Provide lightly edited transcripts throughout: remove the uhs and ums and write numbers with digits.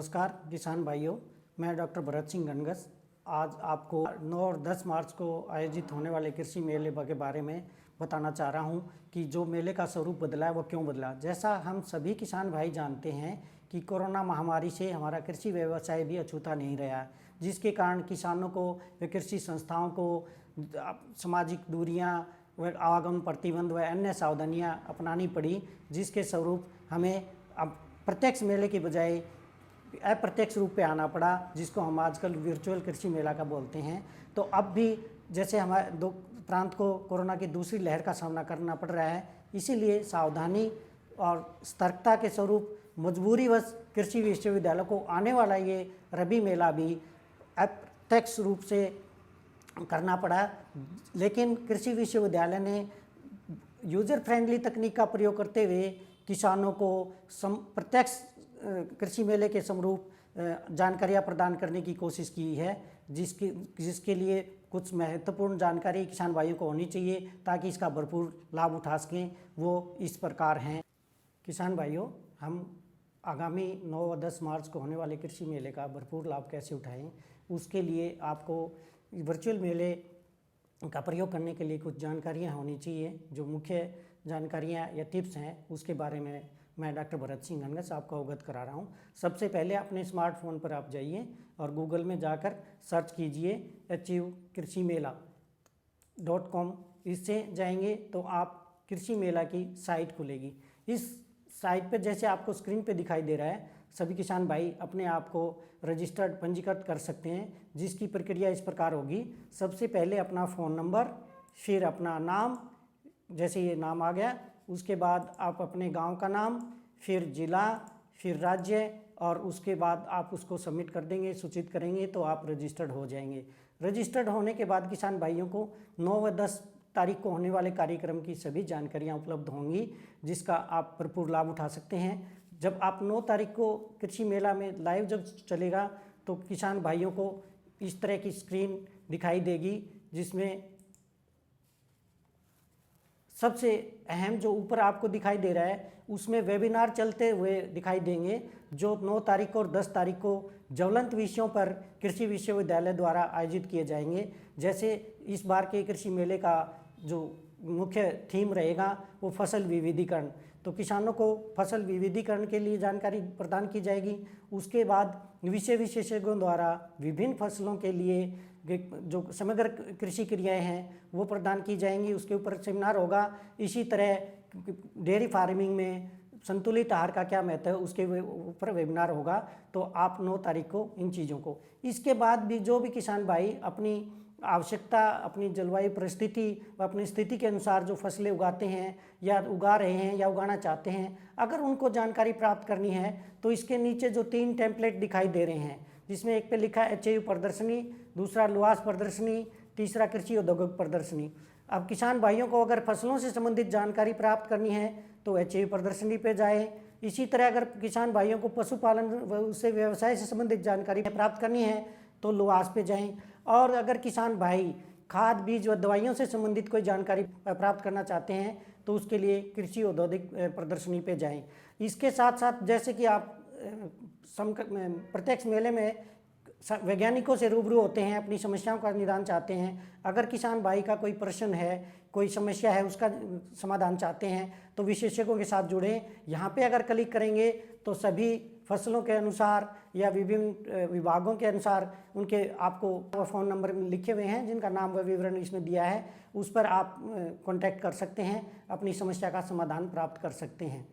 नमस्कार किसान भाइयों, मैं डॉक्टर भरत सिंह गणगस आज आपको 9 और 10 मार्च को आयोजित होने वाले कृषि मेले के बारे में बताना चाह रहा हूं कि जो मेले का स्वरूप बदला है वो क्यों बदला। जैसा हम सभी किसान भाई जानते हैं कि कोरोना महामारी से हमारा कृषि व्यवसाय भी अछूता नहीं रहा है, जिसके कारण किसानों को व कृषि संस्थाओं को सामाजिक दूरियां व आवागमन प्रतिबंध व अन्य सावधानियां अपनानी पड़ी, जिसके स्वरूप हमें अब प्रत्यक्ष मेले के बजाय अप्रत्यक्ष रूप पे आना पड़ा, जिसको हम आजकल वर्चुअल कृषि मेला का बोलते हैं। तो अब भी जैसे हमारे दो प्रांत को कोरोना की दूसरी लहर का सामना करना पड़ रहा है, इसीलिए सावधानी और सतर्कता के स्वरूप मजबूरीवश कृषि विश्वविद्यालय को आने वाला ये रबी मेला भी अप्रत्यक्ष रूप से करना पड़ा। लेकिन कृषि विश्वविद्यालय ने यूजर फ्रेंडली तकनीक का प्रयोग करते हुए किसानों को प्रत्यक्ष कृषि मेले के समरूप जानकारियाँ प्रदान करने की कोशिश की है, जिसके लिए कुछ महत्वपूर्ण जानकारी किसान भाइयों को होनी चाहिए ताकि इसका भरपूर लाभ उठा सकें। वो इस प्रकार हैं। किसान भाइयों, हम आगामी 9 और 10 मार्च को होने वाले कृषि मेले का भरपूर लाभ कैसे उठाएं, उसके लिए आपको वर्चुअल मेले का प्रयोग करने के लिए कुछ जानकारियाँ होनी चाहिए। जो मुख्य जानकारियाँ या टिप्स हैं उसके बारे में मैं डॉक्टर भरत सिंह गणगस आपको अवगत करा रहा हूँ। सबसे पहले अपने स्मार्टफोन पर आप जाइए और गूगल में जाकर सर्च कीजिए achievekrishiMela.com। इससे जाएंगे तो आप कृषि मेला की साइट खुलेगी। इस साइट पर जैसे आपको स्क्रीन पे दिखाई दे रहा है, सभी किसान भाई अपने आप को रजिस्टर्ड पंजीकृत कर सकते हैं, जिसकी प्रक्रिया इस प्रकार होगी। सबसे पहले अपना फ़ोन नंबर, फिर अपना नाम, जैसे ये नाम आ गया, उसके बाद आप अपने गांव का नाम, फिर ज़िला, फिर राज्य, और उसके बाद आप उसको सबमिट कर देंगे, सूचित करेंगे तो आप रजिस्टर्ड हो जाएंगे। रजिस्टर्ड होने के बाद किसान भाइयों को 9 व 10 तारीख को होने वाले कार्यक्रम की सभी जानकारियां उपलब्ध होंगी, जिसका आप भरपूर लाभ उठा सकते हैं। जब आप 9 तारीख को कृषि मेला में लाइव जब चलेगा तो किसान भाइयों को इस तरह की स्क्रीन दिखाई देगी, जिसमें सबसे अहम जो ऊपर आपको दिखाई दे रहा है उसमें वेबिनार चलते हुए दिखाई देंगे, जो 9 तारीख और 10 तारीख को ज्वलंत विषयों पर कृषि विश्वविद्यालय द्वारा आयोजित किए जाएंगे। जैसे इस बार के कृषि मेले का जो मुख्य थीम रहेगा वो फसल विविधीकरण, तो किसानों को फसल विविधीकरण के लिए जानकारी प्रदान की जाएगी। उसके बाद विषय विशेषज्ञों द्वारा विभिन्न फसलों के लिए जो समग्र कृषि क्रियाएं हैं वो प्रदान की जाएंगी, उसके ऊपर सेमिनार होगा। इसी तरह डेयरी फार्मिंग में संतुलित आहार का क्या महत्व है उसके ऊपर वेबिनार होगा। तो आप 9 तारीख को इन चीज़ों को, इसके बाद भी जो भी किसान भाई अपनी आवश्यकता, अपनी जलवायु परिस्थिति व अपनी स्थिति के अनुसार जो फसलें उगाते हैं या उगा रहे हैं या उगाना चाहते हैं, अगर उनको जानकारी प्राप्त करनी है तो इसके नीचे जो 3 टेम्पलेट दिखाई दे रहे हैं, जिसमें एक पे लिखा है एचएयू प्रदर्शनी, दूसरा लुआस प्रदर्शनी, तीसरा कृषि औद्योगिक प्रदर्शनी। अब किसान भाइयों को अगर फसलों से संबंधित जानकारी प्राप्त करनी है तो एचएयू प्रदर्शनी पे जाएं। इसी तरह अगर किसान भाइयों को पशुपालन व उससे व्यवसाय से संबंधित जानकारी प्राप्त करनी है तो लुआस पे जाएं। और अगर किसान भाई खाद, बीज व दवाइयों से संबंधित कोई जानकारी प्राप्त करना चाहते हैं तो उसके लिए कृषि औद्योगिक प्रदर्शनी पे जाएं। इसके साथ साथ जैसे कि आप प्रत्यक्ष मेले में वैज्ञानिकों से रूबरू होते हैं, अपनी समस्याओं का निदान चाहते हैं। अगर किसान भाई का कोई प्रश्न है, कोई समस्या है, उसका समाधान चाहते हैं तो विशेषज्ञों के साथ जुड़ें। यहाँ पे अगर क्लिक करेंगे तो सभी फसलों के अनुसार या विभिन्न विभागों के अनुसार उनके आपको फ़ोन नंबर लिखे हुए हैं, जिनका नाम व विवरण इसमें दिया है, उस पर आप कॉन्टैक्ट कर सकते हैं, अपनी समस्या का समाधान प्राप्त कर सकते हैं।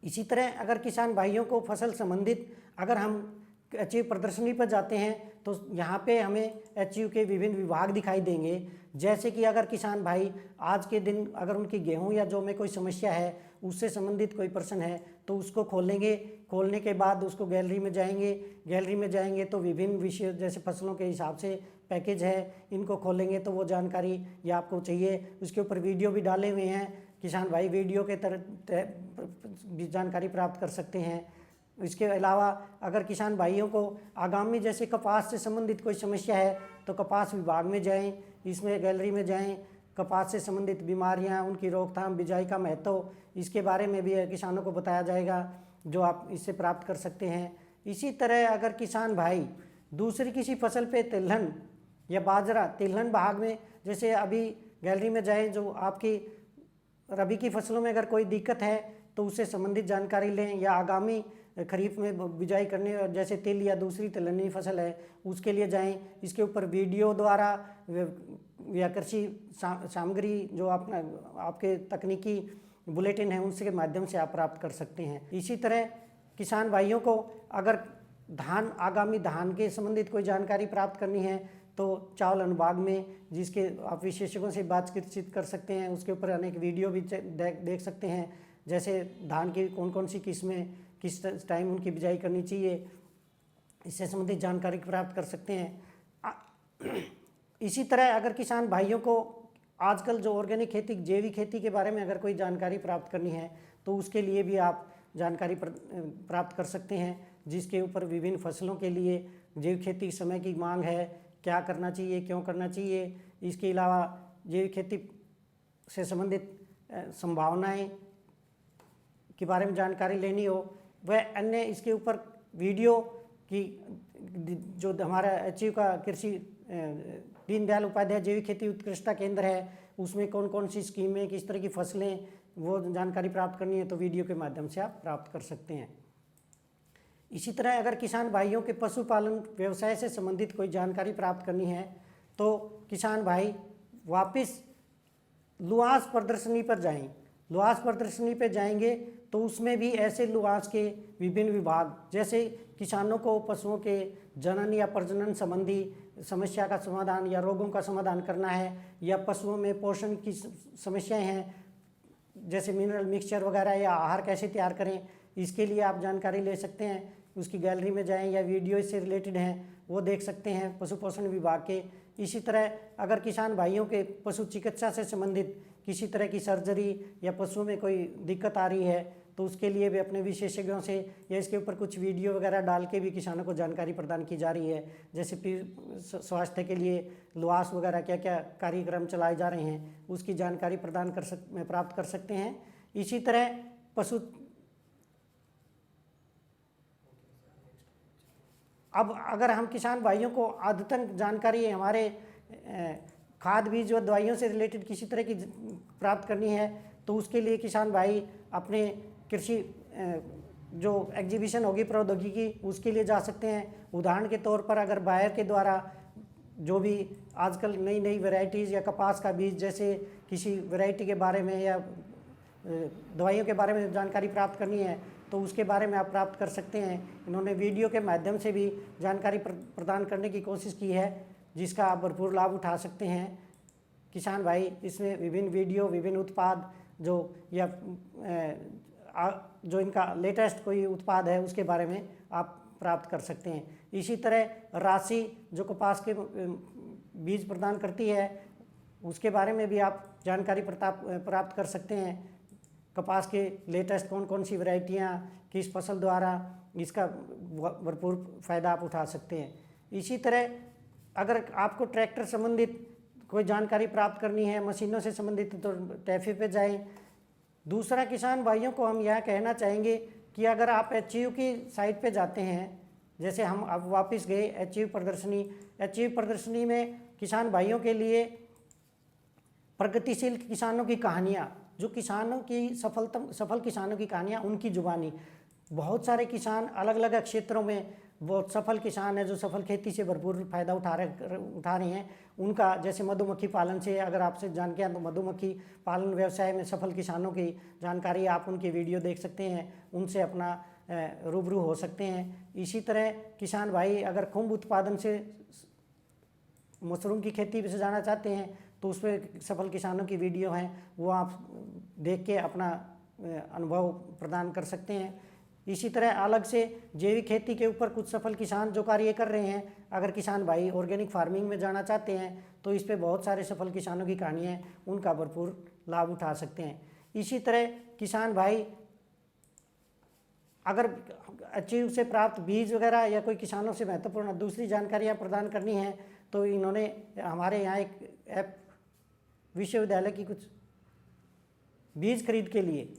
इसी तरह अगर किसान भाइयों को फसल संबंधित, अगर हम एचयू प्रदर्शनी पर जाते हैं तो यहाँ पे हमें एचयू के विभिन्न विभाग दिखाई देंगे। जैसे कि अगर किसान भाई आज के दिन अगर उनकी गेहूं या जौ में कोई समस्या है, उससे संबंधित कोई प्रश्न है तो उसको खोलेंगे। खोलने के बाद उसको गैलरी में जाएंगे तो विभिन्न विषय जैसे फसलों के हिसाब से पैकेज है, इनको खोलेंगे तो वो जानकारी या आपको चाहिए। उसके ऊपर वीडियो भी डाले हुए हैं, किसान भाई वीडियो के तरह जानकारी प्राप्त कर सकते हैं। इसके अलावा अगर किसान भाइयों को आगामी जैसे कपास से संबंधित कोई समस्या है तो कपास विभाग में जाएं, इसमें गैलरी में जाएं। कपास से संबंधित बीमारियां, उनकी रोकथाम, बिजाई का महत्व, इसके बारे में भी किसानों को बताया जाएगा, जो आप इससे प्राप्त कर सकते हैं। इसी तरह अगर किसान भाई दूसरी किसी फसल पे तिलहन या बाजरा, तिलहन भाग में जैसे अभी गैलरी में जाएं, जो आपकी रबी की फसलों में अगर कोई दिक्कत है तो उससे संबंधित जानकारी लें, या आगामी खरीफ में बिजाई करने और जैसे तिल या दूसरी तिलहनी फसल है उसके लिए जाएं, इसके ऊपर वीडियो द्वारा या कृषि सामग्री जो आपके तकनीकी बुलेटिन है उनके माध्यम से आप प्राप्त कर सकते हैं। इसी तरह किसान भाइयों को अगर आगामी धान के संबंधित कोई जानकारी प्राप्त करनी है तो चावल अनुभाग में, जिसके आप विशेषज्ञों से बातचीत कर सकते हैं, उसके ऊपर अनेक वीडियो भी देख सकते हैं, जैसे धान की कौन कौन सी किस्में किस टाइम उनकी बिजाई करनी चाहिए, इससे संबंधित जानकारी प्राप्त कर सकते हैं। इसी तरह अगर किसान भाइयों को आजकल जो ऑर्गेनिक खेती, जैविक खेती के बारे में अगर कोई जानकारी प्राप्त करनी है तो उसके लिए भी आप जानकारी प्राप्त कर सकते हैं, जिसके ऊपर विभिन्न फसलों के लिए जैविक खेती समय की मांग है, क्या करना चाहिए, क्यों करना चाहिए। इसके अलावा जैविक खेती से संबंधित संभावनाएं के बारे में जानकारी लेनी हो, वह अन्य इसके ऊपर वीडियो की जो हमारा अचीव का कृषि दीनदयाल उपाध्याय जैविक खेती उत्कृष्टता केंद्र है, उसमें कौन कौन सी स्कीमें, किस तरह की फसलें, वो जानकारी प्राप्त करनी है तो वीडियो के माध्यम से आप प्राप्त कर सकते हैं। इसी तरह अगर किसान भाइयों के पशुपालन व्यवसाय से संबंधित कोई जानकारी प्राप्त करनी है तो किसान भाई वापस लुआस प्रदर्शनी पर जाएं। लुआस प्रदर्शनी पर जाएंगे तो उसमें भी ऐसे लुआस के विभिन्न विभाग, जैसे किसानों को पशुओं के जनन या प्रजनन संबंधी समस्या का समाधान या रोगों का समाधान करना है, या पशुओं में पोषण की समस्याएं हैं जैसे मिनरल मिक्सचर वगैरह या आहार कैसे तैयार करें, इसके लिए आप जानकारी ले सकते हैं। उसकी गैलरी में जाएं या वीडियो इससे रिलेटेड हैं वो देख सकते हैं पशु पोषण विभाग के। इसी तरह अगर किसान भाइयों के पशु चिकित्सा से संबंधित किसी तरह की सर्जरी या पशुओं में कोई दिक्कत आ रही है तो उसके लिए भी अपने विशेषज्ञों से या इसके ऊपर कुछ वीडियो वगैरह डाल के भी किसानों को जानकारी प्रदान की जा रही है, जैसे स्वास्थ्य के लिए लुआस वगैरह क्या क्या कार्यक्रम चलाए जा रहे हैं उसकी जानकारी प्राप्त कर सकते हैं। इसी तरह पशु अब अगर हम किसान भाइयों को अद्यतन जानकारी हमारे खाद बीज व दवाइयों से रिलेटेड किसी तरह की प्राप्त करनी है तो उसके लिए किसान भाई अपने कृषि जो एग्जीबिशन होगी प्रौद्योगिकी उसके लिए जा सकते हैं। उदाहरण के तौर पर अगर बायर के द्वारा जो भी आजकल नई नई वैरायटीज़ या कपास का बीज जैसे किसी वैरायटी के बारे में या दवाइयों के बारे में जानकारी प्राप्त करनी है तो उसके बारे में आप प्राप्त कर सकते हैं। इन्होंने वीडियो के माध्यम से भी जानकारी प्रदान करने की कोशिश की है जिसका आप भरपूर लाभ उठा सकते हैं। किसान भाई इसमें विभिन्न वीडियो, विभिन्न उत्पाद जो या जो इनका लेटेस्ट कोई उत्पाद है उसके बारे में आप प्राप्त कर सकते हैं। इसी तरह राशि जो कपास के बीज प्रदान करती है उसके बारे में भी आप जानकारी प्राप्त कर सकते हैं। कपास के लेटेस्ट कौन कौन सी वैरायटियाँ किस फसल द्वारा, इसका भरपूर फ़ायदा आप उठा सकते हैं। इसी तरह अगर आपको ट्रैक्टर संबंधित कोई जानकारी प्राप्त करनी है, मशीनों से संबंधित, तो टैफे पे जाएं। दूसरा किसान भाइयों को हम यह कहना चाहेंगे कि अगर आप एचयू की साइट पे जाते हैं, जैसे हम अब वापस गए एचयू प्रदर्शनी में किसान भाइयों के लिए प्रगतिशील किसानों की कहानियाँ, जो किसानों की सफल किसानों की कहानियाँ उनकी जुबानी, बहुत सारे किसान अलग अलग क्षेत्रों में बहुत सफल किसान है जो सफल खेती से भरपूर फ़ायदा उठा रहे हैं। उनका जैसे मधुमक्खी पालन से अगर आपसे जानकारी है तो मधुमक्खी पालन व्यवसाय में सफल किसानों की जानकारी आप उनके वीडियो देख सकते हैं, उनसे अपना रूबरू हो सकते हैं। इसी तरह किसान भाई अगर खुम्ब उत्पादन से मशरूम की खेती से जाना चाहते हैं तो उस पर सफल किसानों की वीडियो हैं, वो आप देख के अपना अनुभव प्रदान कर सकते हैं। इसी तरह अलग से जैविक खेती के ऊपर कुछ सफल किसान जो कार्य कर रहे हैं, अगर किसान भाई ऑर्गेनिक फार्मिंग में जाना चाहते हैं तो इस पे बहुत सारे सफल किसानों की कहानियाँ हैं, उनका भरपूर लाभ उठा सकते हैं। इसी तरह किसान भाई अगर अचीव से प्राप्त बीज वगैरह या कोई किसानों से महत्वपूर्ण दूसरी जानकारियाँ प्रदान करनी है तो इन्होंने हमारे यहाँ एक ऐप विश्वविद्यालय की कुछ बीज खरीद के लिए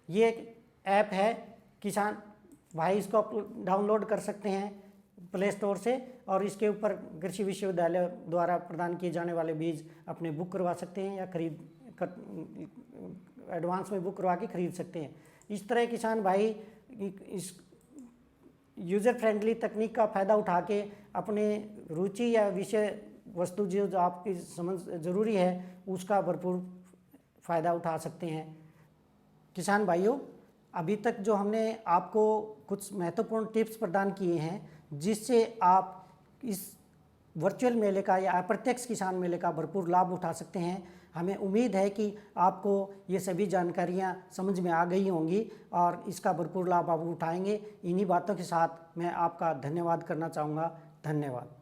ये एक ऐप है किसान भाई इसको डाउनलोड कर सकते हैं प्ले स्टोर से, और इसके ऊपर कृषि विश्वविद्यालय द्वारा प्रदान किए जाने वाले बीज अपने बुक करवा सकते हैं या एडवांस में बुक करवा के खरीद सकते हैं। इस तरह किसान भाई इस यूज़र फ्रेंडली तकनीक का फ़ायदा उठा के अपने रुचि या विषय वस्तु जो आपकी समझ ज़रूरी है उसका भरपूर फ़ायदा उठा सकते हैं। किसान भाइयों, अभी तक जो हमने आपको कुछ महत्वपूर्ण टिप्स प्रदान किए हैं जिससे आप इस वर्चुअल मेले का या अप्रत्यक्ष किसान मेले का भरपूर लाभ उठा सकते हैं। हमें उम्मीद है कि आपको ये सभी जानकारियाँ समझ में आ गई होंगी और इसका भरपूर लाभ आप उठाएंगे। इन्हीं बातों के साथ मैं आपका धन्यवाद करना चाहूँगा। धन्यवाद।